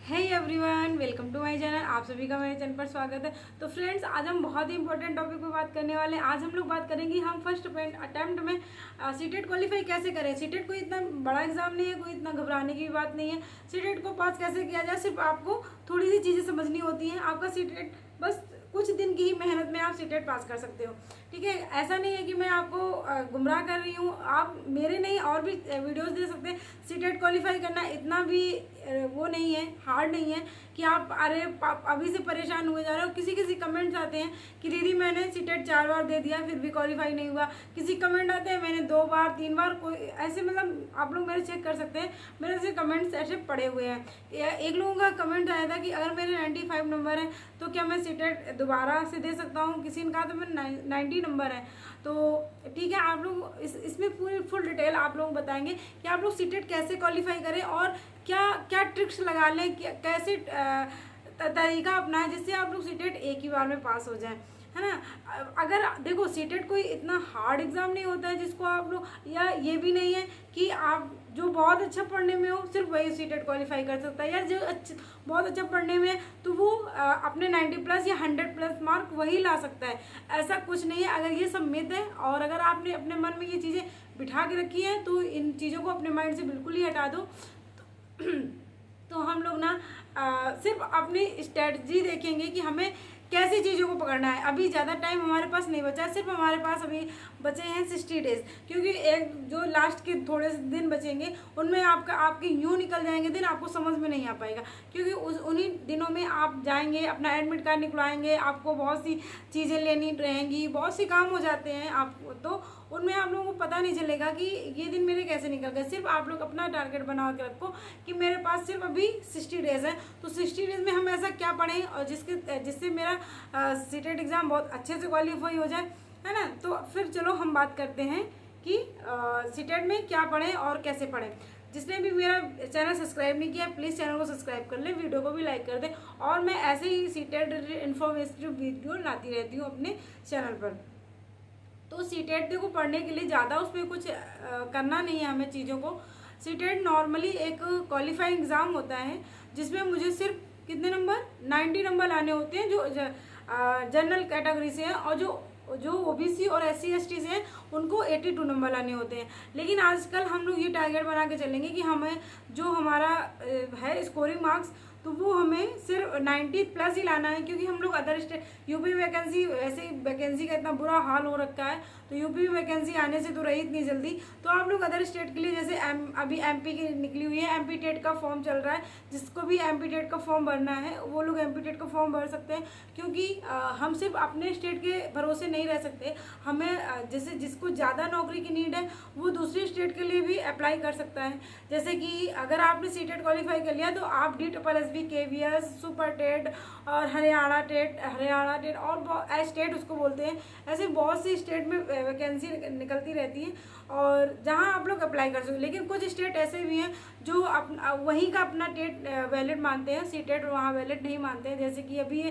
Hey everyone, welcome to my channel. आप सभी का मेरे चैनल पर स्वागत है। तो फ्रेंड्स, आज हम बहुत ही इंपॉर्टेंट टॉपिक पे बात करने वाले हैं। आज हम लोग बात करेंगे हम फर्स्ट अटेम्प्ट में सीटेट क्वालिफाई कैसे करें। सीटेट कोई इतना बड़ा एग्जाम नहीं है, कोई इतना घबराने की बात नहीं है। सीटेट को पास कैसे किया जाए, सिर्फ आपको थोड़ी सी चीज़ें समझनी होती हैं। आपका सीटेट बस कुछ दिन की ही मेहनत में आप सीटेट पास कर सकते हो। ठीक है, ऐसा नहीं है कि मैं आपको गुमराह कर रही हूँ। आप मेरे नहीं और भी वीडियोस दे सकते हैं। सीटेट क्वालिफाई करना इतना भी वो नहीं है, हार्ड नहीं है कि आप अरे अभी से परेशान हुए जा रहे हो। किसी किसी कमेंट्स आते हैं कि दीदी मैंने सीटेट 4 बार दे दिया फिर भी क्वालिफाई नहीं हुआ। किसी कमेंट आते हैं मैंने 2 बार 3 बार, कोई ऐसे मतलब आप लोग मेरे चेक कर सकते हैं, मेरे से कमेंट्स ऐसे पड़े हुए हैं। एक लोगों का कमेंट आया था कि अगर मेरे 95 नंबर है तो क्या मैं सीटेट दोबारा से दे सकता हूँ। किसी ने कहा तो मेरे 90 नंबर है। तो ठीक है, आप लोग इसमें पूरी फुल डिटेल आप लोग बताएंगे कि आप लोग सीटेट कैसे क्वालिफाई करें और क्या क्या ट्रिक्स लगा लें, कैसे तरीका अपनाएं जिससे आप लोग सीटेट एक ही बार में पास हो जाएं, है ना। अगर देखो, सीटेट कोई इतना हार्ड एग्जाम नहीं होता है जिसको आप लोग, या ये भी नहीं है कि आप जो बहुत अच्छा पढ़ने में हो सिर्फ वही सीटेट क्वालिफाई कर सकता है, या जो बहुत अच्छा पढ़ने में है तो वो अपने 90 प्लस या 100 प्लस मार्क वही ला सकता है। ऐसा कुछ नहीं है। अगर ये सब मिथ है और अगर आपने अपने मन में ये चीज़ें बिठा के रखी हैं तो इन चीज़ों को अपने माइंड से बिल्कुल ही हटा दो। तो हम लोग ना सिर्फ अपनी स्ट्रेटजी देखेंगे कि हमें कैसी चीज़ों को पकड़ना है। अभी ज़्यादा टाइम हमारे पास नहीं बचा है, सिर्फ हमारे पास अभी बचे हैं 60 डेज, क्योंकि एक जो लास्ट के थोड़े से दिन बचेंगे उनमें आपके यूँ निकल जाएंगे दिन, आपको समझ में नहीं आ पाएगा। क्योंकि उन्हीं दिनों में आप जाएंगे, अपना एडमिट कार्ड निकलवाएंगे, आपको बहुत सी चीज़ें लेनी रहेंगी, बहुत से काम हो जाते हैं आपको, तो उनमें आप लोगों को पता नहीं चलेगा कि ये दिन मेरे कैसे निकल गए। सिर्फ आप लोग अपना टारगेट बना के रखो कि मेरे पास सिर्फ अभी 60 डेज है, तो 60 डेज में हम ऐसा क्या पढ़ें और जिससे मेरा सीटेट एग्ज़ाम बहुत अच्छे से क्वालिफाई हो जाए, है ना। तो फिर चलो हम बात करते हैं कि सीटेट में क्या पढ़ें और कैसे पढ़ें। जिसने भी मेरा चैनल सब्सक्राइब नहीं किया प्लीज़ चैनल को सब्सक्राइब कर ले, वीडियो को भी लाइक कर दे, और मैं ऐसे ही सीटेट इन्फॉर्मेटिव वीडियो लाती रहती हूँ अपने चैनल पर। तो सीटेट देखो, पढ़ने के लिए ज़्यादा उसमें कुछ करना नहीं है हमें चीज़ों को। सीटेट नॉर्मली एक क्वालिफाइंग एग्ज़ाम होता है जिसमें मुझे सिर्फ कितने नंबर 90 नंबर लाने होते हैं जो जनरल कैटेगरी से हैं, और जो ओबीसी और SC ST से हैं उनको 82 नंबर लाने होते हैं। लेकिन आजकल हम लोग ये टारगेट बना के चलेंगे कि हमें जो हमारा है स्कोरिंग मार्क्स, तो वो हमें सिर्फ 90 प्लस ही लाना है। क्योंकि हम लोग अदर स्टेट यूपी वैकेंसी, ऐसे वैकेंसी का इतना बुरा हाल हो रखा है, तो यूपी वैकेंसी आने से तो रही इतनी जल्दी। तो आप लोग अदर स्टेट के लिए, जैसे अभी MP की निकली हुई है, MP टेट का फॉर्म चल रहा है, जिसको भी MP टेट का फॉर्म भरना है वो लोग MP टेट का फॉर्म भर सकते हैं। क्योंकि हम सिर्फ अपने स्टेट के भरोसे नहीं रह सकते। हमें जैसे जिसको ज़्यादा नौकरी की नीड है वो दूसरी स्टेट के लिए भी अप्लाई कर सकता है। जैसे कि अगर आपने सीटेट क्वालिफाई कर लिया तो आप DSSB, KVS, सुपर टेट और हरियाणा टेट और स्टेट उसको बोलते हैं, ऐसे बहुत सी स्टेट में वैकेंसी निकलती रहती है और जहां आप लोग अप्लाई कर सकते। लेकिन कुछ स्टेट ऐसे भी हैं जो वहीं का अपना टेट वैलिड मानते हैं, सीटेट वहाँ वैलिड नहीं मानते हैं। जैसे कि अभी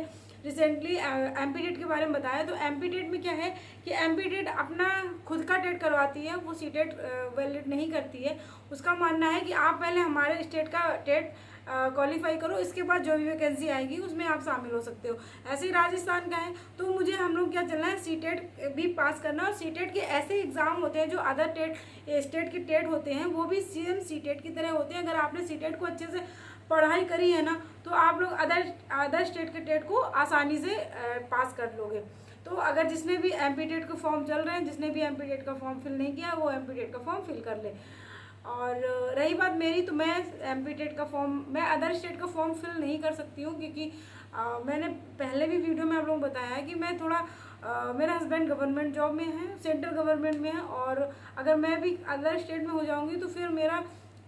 रिसेंटली MP टेट के बारे में बताया, तो MP टेट में क्या है कि MP टेट अपना खुद का टेट करवाती है, वो सीटेट वैलिड नहीं करती है। उसका मानना है कि आप पहले हमारे स्टेट का टेट क्वालिफाई करो, इसके बाद जो भी वैकेंसी आएगी उसमें आप शामिल हो सकते हो। ऐसे ही राजस्थान का है, तो मुझे हम लोग क्या चलना है, सीटेट भी पास करना। और सीटेट के ऐसे एग्ज़ाम होते हैं जो अदर स्टेट के टेट होते हैं, वो भी सेम सीटेट की तरह होते हैं। अगर आपने सीटेट को अच्छे से पढ़ाई करी है ना, तो आप लोग अदर स्टेट के टेट को आसानी से पास कर लोगे। तो अगर जिसने भी MP टेट का फॉर्म चल रहे हैं, जिसने भी MP टेट का फॉर्म फिल नहीं किया वो MP टेट का फॉर्म फिल कर ले। और रही बात मेरी, तो मैं MP टेट का फॉर्म, मैं अदर स्टेट का फॉर्म फिल नहीं कर सकती हूँ, क्योंकि मैंने पहले भी वीडियो में आप लोगों को बताया है कि मैं थोड़ा मेरा हस्बैंड गवर्नमेंट जॉब में है, सेंट्रल गवर्नमेंट में है, और अगर मैं भी अदर स्टेट में हो जाऊँगी तो फिर मेरा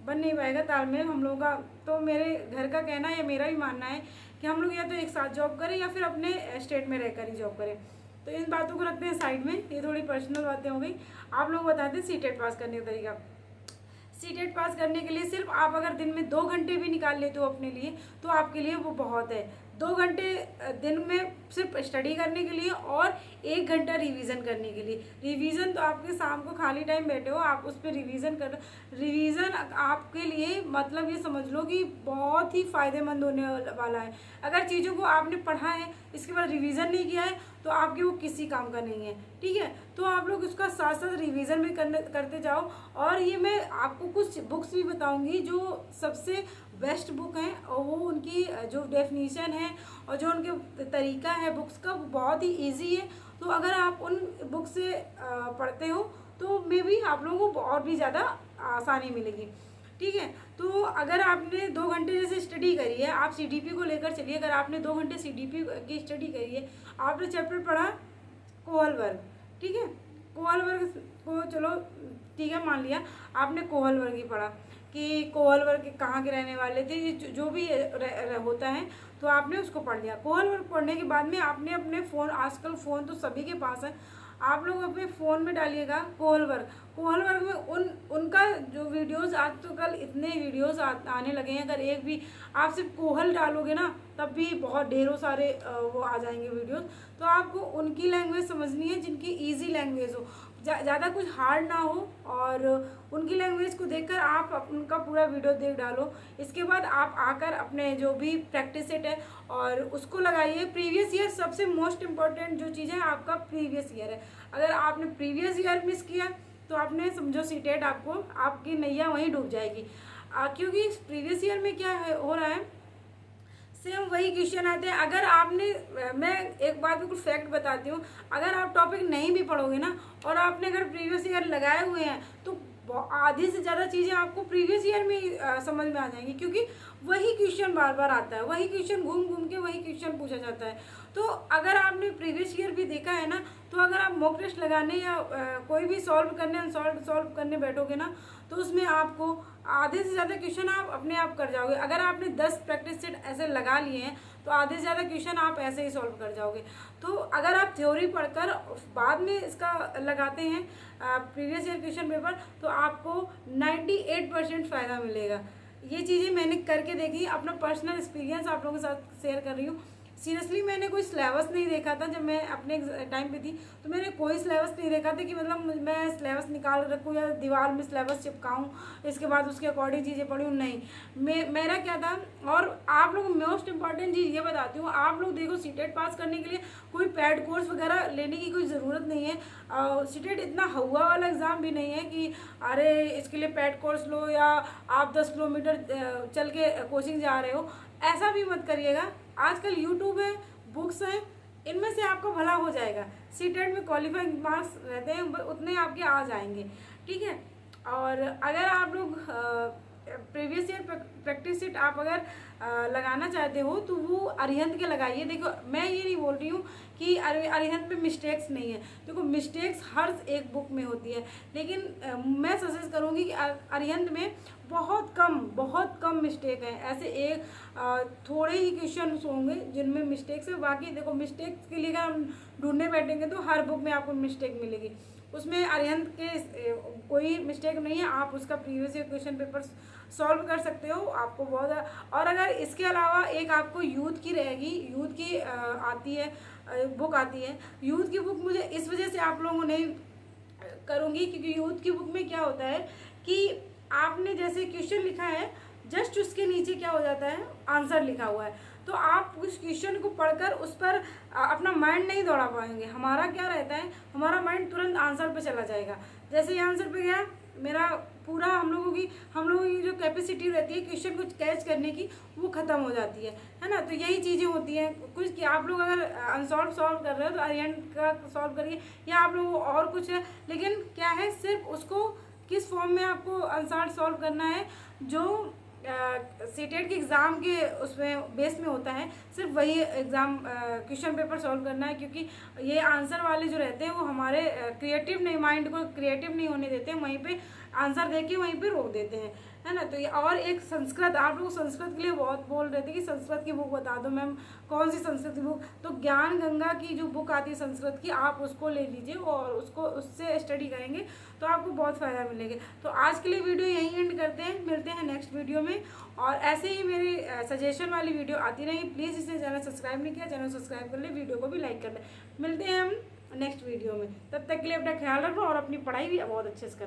बन नहीं पाएगा तालमेल हम लोगों का। तो मेरे घर का कहना है, मेरा भी मानना है कि हम लोग या तो एक साथ जॉब करें या फिर अपने स्टेट में रहकर ही जॉब करें। तो इन बातों को रखते हैं साइड में, ये थोड़ी पर्सनल बातें हो गई। आप लोग बताते हैं सीटेट पास करने का तरीका। सीटेट पास करने के लिए सिर्फ आप अगर दिन में 2 घंटे भी निकाल लेते हो अपने लिए तो आपके लिए वो बहुत है। 2 घंटे दिन में सिर्फ स्टडी करने के लिए और 1 घंटा रिवीजन करने के लिए। रिवीजन तो आपके शाम को खाली टाइम बैठे हो आप उस पर रिवीजन कर, रिवीजन आपके लिए मतलब ये समझ लो कि बहुत ही फ़ायदेमंद होने वाला है। अगर चीज़ों को आपने पढ़ा है इसके बाद रिवीजन नहीं किया है तो आपके वो किसी काम का नहीं है, ठीक है। तो आप लोग उसका साथ साथ रिवीजन भी करते जाओ। और ये मैं आपको कुछ बुक्स भी बताऊंगी जो सबसे बेस्ट बुक हैं और वो उनकी जो डेफिनीशन है और जो उनके तरीका है बुक्स का वो बहुत ही इजी है। तो अगर आप उन बुक से पढ़ते हो तो मे भी आप लोगों को और भी ज़्यादा आसानी मिलेगी, ठीक है। तो अगर आपने 2 घंटे जैसे स्टडी करी है, आप सीडीपी को लेकर चलिए। अगर आपने 2 घंटे सीडीपी की स्टडी करी है, आपने चैप्टर पढ़ा कोहल वर्ग, ठीक है। कोहल वर्ग को चलो ठीक है मान लिया आपने कोहल वर्ग ही पढ़ा कि कोहल वर्ग कहाँ के रहने वाले थे, ये जो भी होता है तो आपने उसको पढ़ लिया। कोहल वर्ग पढ़ने के बाद में आपने अपने फ़ोन, आजकल फ़ोन तो सभी के पास है, आप लोग अपने फ़ोन में डालिएगा कोहल वर्ग। कोहल वर्ग में उनका जो वीडियोस आज तो कल इतने वीडियोस आने लगे हैं, अगर एक भी आप सिर्फ कोहल डालोगे ना तब भी बहुत ढेरों सारे वो आ जाएंगे वीडियोस। तो आपको उनकी लैंग्वेज समझनी है जिनकी इजी लैंग्वेज हो, ज़्यादा कुछ हार्ड ना हो, और उनकी लैंग्वेज को देखकर आप उनका पूरा वीडियो देख डालो। इसके बाद आप आकर अपने जो भी प्रैक्टिस सेट है और उसको लगाइए। प्रीवियस ईयर सबसे मोस्ट इम्पॉर्टेंट जो चीज़ है आपका प्रीवियस ईयर है। अगर आपने प्रीवियस ईयर मिस किया तो आपने समझो सीटेट आपको आपकी नैया वहीं डूब जाएगी, क्योंकि प्रीवियस ईयर में क्या हो रहा है सेम वही क्वेश्चन आते हैं। अगर आपने, मैं एक बात बिल्कुल फैक्ट बताती हूँ, अगर आप टॉपिक नहीं भी पढ़ोगे ना और आपने अगर प्रीवियस ईयर लगाए हुए हैं तो आधी से ज़्यादा चीज़ें आपको प्रीवियस ईयर में समझ में आ जाएंगी, क्योंकि वही क्वेश्चन बार बार आता है, वही क्वेश्चन घूम घूम के वही क्वेश्चन पूछा जाता है। तो अगर आपने प्रीवियस ईयर भी देखा है ना, तो अगर आप मॉक टेस्ट लगाने या कोई भी सॉल्व करने बैठोगे ना तो उसमें आपको आधे से ज़्यादा क्वेश्चन आप अपने आप कर जाओगे। अगर आपने 10 प्रैक्टिस सेट ऐसे लगा लिए हैं तो आधे से ज़्यादा क्वेश्चन आप ऐसे ही सॉल्व कर जाओगे। तो अगर आप थ्योरी पढ़कर बाद में इसका लगाते हैं प्रीवियस ईयर क्वेश्चन पेपर तो आपको 98% फ़ायदा मिलेगा। ये चीज़ें मैंने करके देखी, अपना पर्सनल एक्सपीरियंस आप लोगों के साथ शेयर कर रही हूँ। सीरियसली मैंने कोई सिलेबस नहीं देखा था जब मैं अपने टाइम पे थी, तो मैंने कोई सिलेबस नहीं देखा था कि मतलब मैं सिलेबस निकाल रखूँ या दीवार में सिलेबस चिपकाऊँ इसके बाद उसके अकॉर्डिंग चीज़ें पढ़ूँ, नहीं। मेरा क्या था, और आप लोग मोस्ट इम्पॉर्टेंट चीज़ ये बताती हूँ, आप लोग देखो सीटेट पास करने के लिए कोई पेड कोर्स वगैरह लेने की कोई ज़रूरत नहीं है। सीटेट इतना हवा वाला एग्ज़ाम भी नहीं है कि अरे इसके लिए पेड कोर्स लो या आप 10 किलोमीटर चल के कोचिंग जा रहे हो, ऐसा भी मत करिएगा। आजकल यूट्यूब है, बुक्स हैं, इनमें से आपका भला हो जाएगा। सीटेट में क्वालिफाइंग मार्क्स रहते हैं उतने आपके आ जाएंगे, ठीक है। और अगर आप लोग प्रीवियस ईयर प्रैक्टिस सेट आप अगर लगाना चाहते हो तो वो अरिहंत के लगाइए। देखो मैं ये नहीं बोल रही हूँ कि अरिहंत में मिस्टेक्स नहीं है, देखो मिस्टेक्स हर एक बुक में होती है, लेकिन मैं सजेस्ट करूँगी कि अरिहंत में बहुत कम मिस्टेक है। ऐसे एक थोड़े ही क्वेश्चन होंगे जिनमें मिस्टेक्स है, बाकी देखो मिस्टेक्स के लिए अगर हम ढूंढने बैठेंगे तो हर बुक में आपको मिस्टेक मिलेगी। उसमें अरिहंत के कोई मिस्टेक नहीं है, आप उसका previous year question paper solve कर सकते हो, आपको बहुत। और अगर इसके अलावा एक आपको यूथ की रहेगी, यूथ की आती है बुक आती है। यूथ की बुक मुझे इस वजह से आप लोगों नहीं करूँगी क्योंकि यूथ की बुक में क्या होता है कि आपने जैसे क्वेश्चन लिखा है जस्ट उसके नीचे क्या हो जाता है आंसर लिखा हुआ है, तो आप उस क्वेश्चन को पढ़कर उस पर अपना माइंड नहीं दौड़ा पाएंगे। हमारा क्या रहता है, हमारा माइंड तुरंत आंसर पे चला जाएगा। जैसे ही आंसर पे गया मेरा पूरा हम लोगों की जो कैपेसिटी रहती है क्वेश्चन को कैच करने की वो ख़त्म हो जाती है ना। तो यही चीज़ें होती हैं कुछ कि आप लोग अगर अनसॉल्व सॉल्व कर रहे हो तो अरिहंत का सॉल्व करिए, या आप लोग और कुछ है, लेकिन क्या है सिर्फ उसको किस फॉर्म में आपको आंसर सॉल्व करना है जो सीटेट के एग्ज़ाम के उसमें बेस में होता है, सिर्फ वही एग्ज़ाम क्वेश्चन पेपर सॉल्व करना है। क्योंकि ये आंसर वाले जो रहते हैं वो हमारे क्रिएटिव नहीं, माइंड को क्रिएटिव नहीं होने देते हैं, वहीं पे आंसर देके वहीं पे रोक देते हैं, है ना। तो ये और एक संस्कृत, आप लोग संस्कृत के लिए बहुत बोल रहे थे कि संस्कृत की बुक बता दो मैम, कौन सी संस्कृत की बुक, तो ज्ञान गंगा की जो बुक आती है संस्कृत की, आप उसको ले लीजिए और उससे स्टडी करेंगे तो आपको बहुत फ़ायदा मिलेगा। तो आज के लिए वीडियो यहीं एंड करते हैं, मिलते हैं नेक्स्ट वीडियो में। और ऐसे ही मेरी सजेशन वाली वीडियो आती रहेगी। प्लीज़ जिसने चैनल सब्सक्राइब नहीं किया, चैनल सब्सक्राइब कर ले, वीडियो को भी लाइक कर ले। मिलते हैं हम नेक्स्ट वीडियो में, तब तक के लिए अपना ख्याल रखो और अपनी पढ़ाई भी बहुत अच्छे से करो।